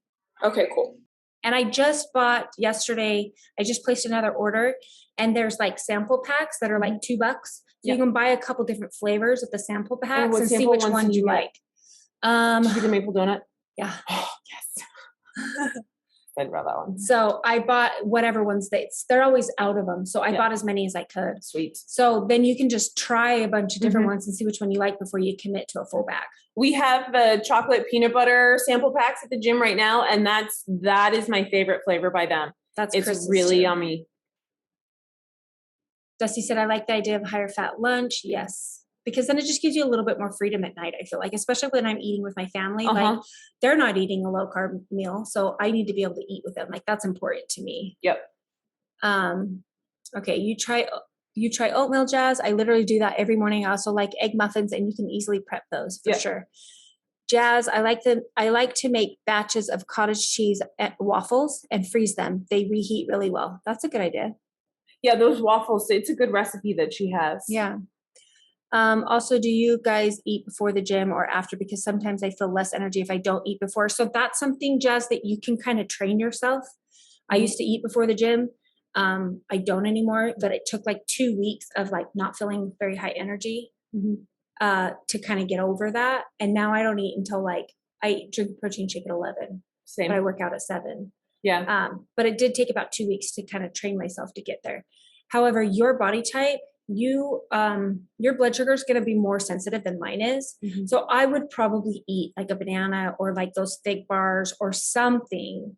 Okay, cool. And I just bought yesterday, I just placed another order, and there's like sample packs that are like $2. So you can buy a couple different flavors of the sample packs what and see sample which ones one did you you get? like. Did you get the maple donut? Yeah. Oh, yes. Excited about that one. So I bought whatever ones they're always out of them. So I bought as many as I could. Sweet. So then you can just try a bunch of different ones and see which one you like before you commit to a full bag. We have the chocolate peanut butter sample packs at the gym right now, and that is my favorite flavor by them. That's It's Chris's really too. yummy. Dusty said, I like the idea of higher fat lunch. Yes. because then it just gives you a little bit more freedom at night. I feel like, especially when I'm eating with my family, Uh-huh. like they're not eating a low carb meal. So I need to be able to eat with them. Like that's important to me. Yep. Okay. You try oatmeal, Jazz. I literally do that every morning. I also like egg muffins, and you can easily prep those for Yep. sure. Jazz, I like to make batches of cottage cheese waffles and freeze them. They reheat really well. That's a good idea. Yeah, those waffles, it's a good recipe that she has. Yeah. Also, do you guys eat before the gym or after? Because sometimes I feel less energy if I don't eat before. So that's something, Jazz, that you can kind of train yourself. I used to eat before the gym. I don't anymore, but it took like 2 weeks of like not feeling very high energy to kind of get over that. And now I don't eat until like I drink a protein shake at 11, Same. but I work out at 7. Yeah. But it did take about 2 weeks to kind of train myself to get there. However, your body type, your blood sugar is going to be more sensitive than mine is. So I would probably eat like a banana or like those fig bars or something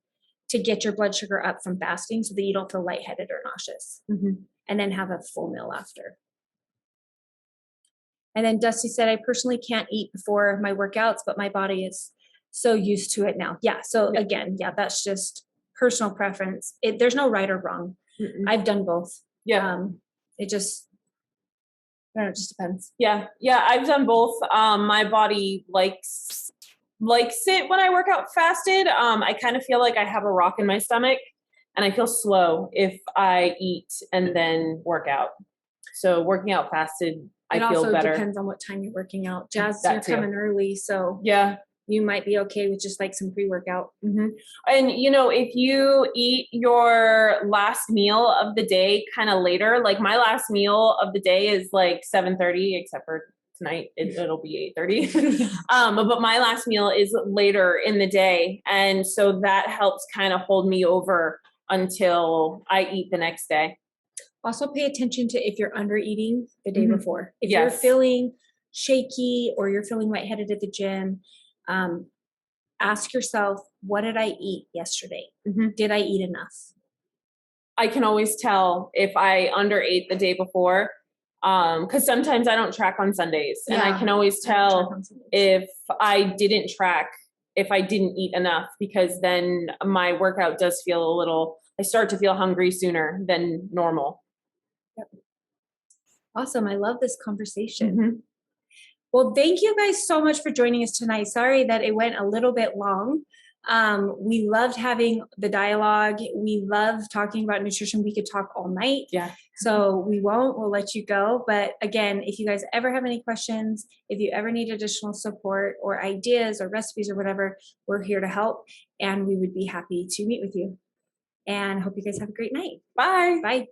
to get your blood sugar up from fasting so that you don't feel lightheaded or nauseous, and then have a full meal after. And then Dusty said, I personally can't eat before my workouts, but my body is so used to it now. Yeah. So again, that's just personal preference. There's no right or wrong. I've done both. Yeah. It just, I don't know, it just depends. Yeah. I've done both. My body likes it when I work out fasted. I kind of feel like I have a rock in my stomach, and I feel slow if I eat and then work out. So working out fasted, I feel better. It also depends on what time you're working out. Jazz, That you're too. coming early, so yeah. You might be okay with just like some pre-workout. And if you eat your last meal of the day kind of later, like my last meal of the day is like 7:30, except for tonight it'll be 8:30. But my last meal is later in the day, and so that helps kind of hold me over until I eat the next day. Also pay attention to if you're under eating the day before. If Yes. you're feeling shaky or you're feeling lightheaded at the gym, ask yourself, what did I eat yesterday? Did I eat enough? I can always tell if I underate the day before, because sometimes I don't track on Sundays, and I can always tell if I didn't track, if I didn't eat enough, because then my workout does feel I start to feel hungry sooner than normal. Awesome. I love this conversation. Well, thank you guys so much for joining us tonight. Sorry that it went a little bit long. We loved having the dialogue. We love talking about nutrition. We could talk all night. Yeah. So we'll let you go. But again, if you guys ever have any questions, if you ever need additional support or ideas or recipes or whatever, we're here to help, and we would be happy to meet with you. And hope you guys have a great night. Bye. Bye.